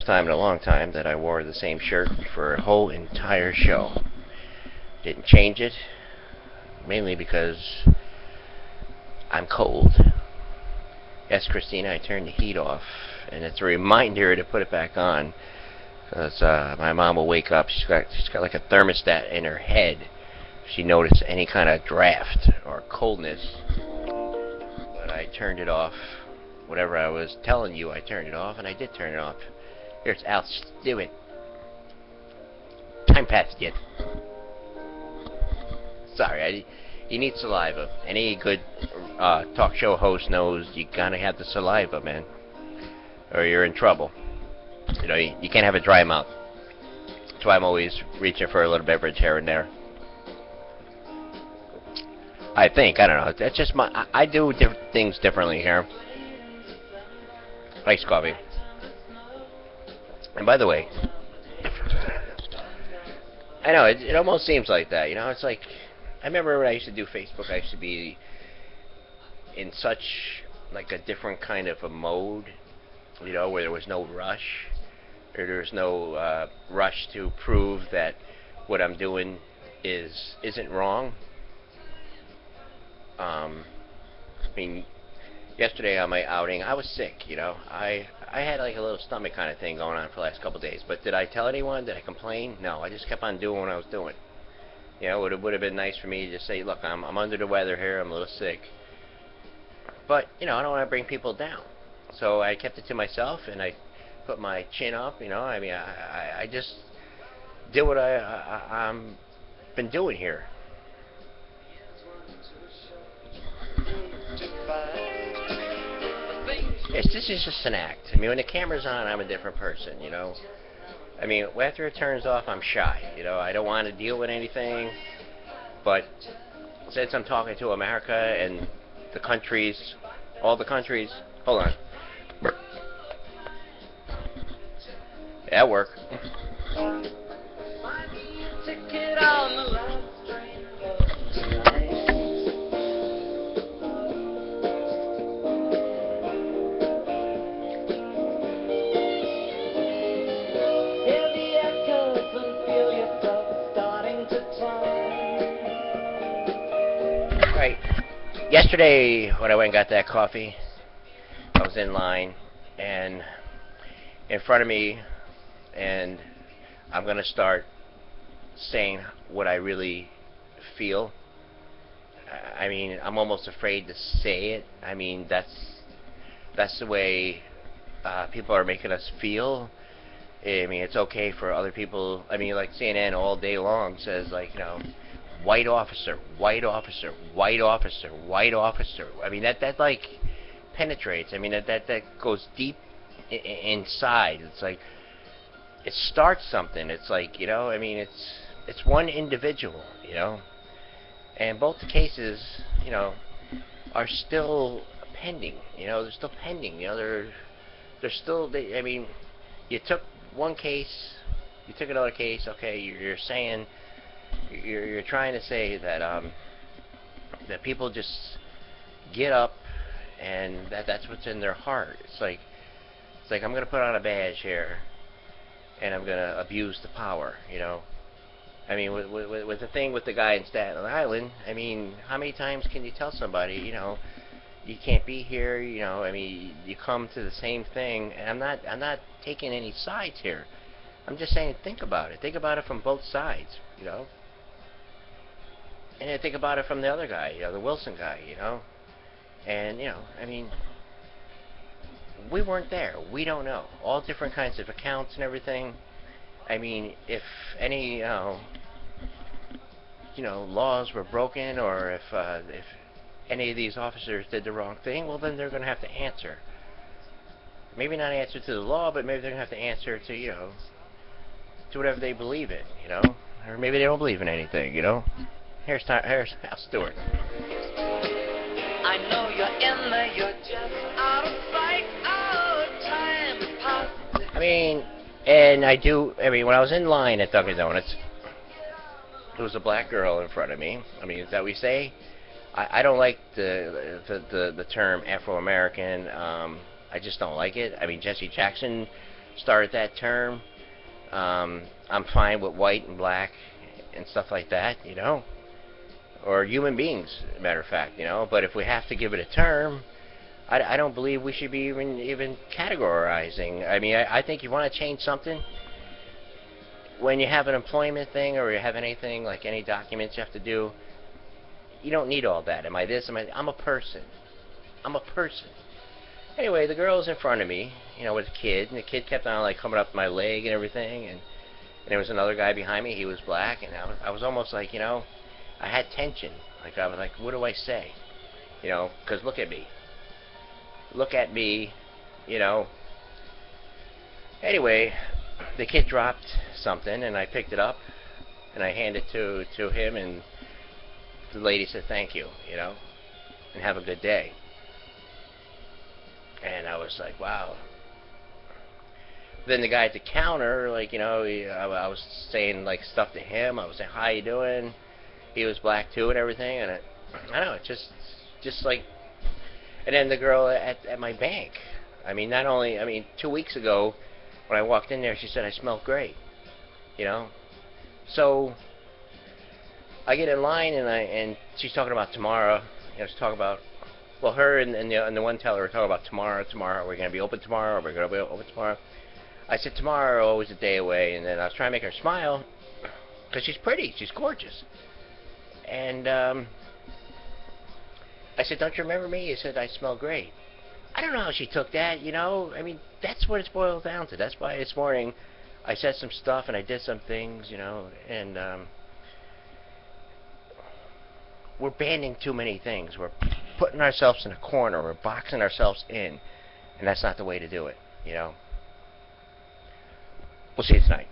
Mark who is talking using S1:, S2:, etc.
S1: time in a long time that I wore the same shirt for a whole entire show. Didn't change it, mainly because I'm cold. Yes, Christina, I turned the heat off, and it's a reminder to put it back on, because my mom will wake up. She's got like a thermostat in her head. If she noticed any kind of draft or coldness, but I turned it off. Whatever I was telling you, I turned it off, and I did turn it off. Here's Al Stewart. Time passed yet. Sorry, you need saliva. Any good talk show host knows you gotta have the saliva, man, or you're in trouble. You know, you can't have a dry mouth. That's why I'm always reaching for a little beverage here and there. I think, I don't know. That's just I do things differently here. Iced coffee. And by the way, I know it almost seems like that. You know, it's like I remember when I used to do Facebook. I used to be in such like a different kind of a mode. You know, where there was no rush, or there was no rush to prove that what I'm doing isn't wrong. I mean, yesterday on my outing, I was sick. You know, I had like a little stomach kind of thing going on for the last couple of days. But did I tell anyone? Did I complain? No, I just kept on doing what I was doing. You know, it would have been nice for me to just say, look, I'm under the weather here. I'm a little sick. But you know, I don't want to bring people down. So I kept it to myself, and I put my chin up. You know, I mean, I just did what I'm been doing here. Yes, this is just an act. I mean, when the camera's on, I'm a different person, you know. I mean, after it turns off, I'm shy, you know. I don't want to deal with anything. But since I'm talking to America and the countries, all the countries, hold on. That worked. Right. Yesterday, when I went and got that coffee, I was in line, and in front of me, and I'm going to start saying what I really feel. I mean, I'm almost afraid to say it. I mean, that's the way people are making us feel. I mean, it's okay for other people. I mean, like CNN all day long says, like, you know, white officer, white officer, white officer, white officer. I mean, that like penetrates. I mean, that goes deep inside. It's like it starts something. It's like, you know, I mean, it's one individual, you know, and both the cases, you know, are still pending. You know, they're still pending. You know, they're still. I mean, you took one case, you took another case. Okay, you're saying. You're trying to say that that people just get up and that's what's in their heart. It's like I'm gonna put on a badge here and I'm gonna abuse the power. You know, I mean with the thing with the guy in Staten Island. I mean, how many times can you tell somebody, you know, you can't be here? You know, I mean, you come to the same thing. And I'm not taking any sides here. I'm just saying, think about it. Think about it from both sides. You know. And I think about it from the other guy, you know, the Wilson guy, you know. And, you know, I mean, we weren't there. We don't know. All different kinds of accounts and everything. I mean, if any, laws were broken, or if any of these officers did the wrong thing, well, then they're going to have to answer. Maybe not answer to the law, but maybe they're going to have to answer to, you know, to whatever they believe in, you know. Or maybe they don't believe in anything, you know. Here's Al Stewart. I know you're in there, you're just out of sight, out of time. I mean, and I mean, when I was in line at Dunkin' Donuts, there was a black girl in front of me. I mean, is that what we say? I don't like the term Afro-American. I just don't like it. I mean, Jesse Jackson started that term. I'm fine with white and black and stuff like that, or human beings, matter of fact, But if we have to give it a term, I don't believe we should be even categorizing. I mean, I think you want to change something when you have an employment thing or you have anything like any documents you have to do. You don't need all that. Am I this? I'm a person. I'm a person. Anyway, the girl was in front of me, with a kid, and the kid kept on like coming up my leg and everything, and there was another guy behind me. He was black, and I was almost like, I had tension. Like I was like, what do I say? Because look at me. Look at me, Anyway, the kid dropped something, and I picked it up, and I handed it to him, and the lady said, thank you, and have a good day. And I was like, wow. Then the guy at the counter, like, I was saying, like, stuff to him. I was saying, how you doing? He was black, too, and everything. And I don't know, just like... And then the girl at my bank. I mean, 2 weeks ago, when I walked in there, she said I smelled great. So, I get in line, and she's talking about tomorrow. She's talking about... Well, her and the one teller were talking about tomorrow. Are we going to be open tomorrow? Are we going to be open tomorrow? I said tomorrow, always a day away. And then I was trying to make her smile because she's pretty. She's gorgeous. And I said, don't you remember me? He said, I smell great. I don't know how she took that, I mean, that's what it's boiled down to. That's why this morning I said some stuff and I did some things, and we're banning too many things. We're putting ourselves in a corner. We're boxing ourselves in. And that's not the way to do it, We'll see you tonight.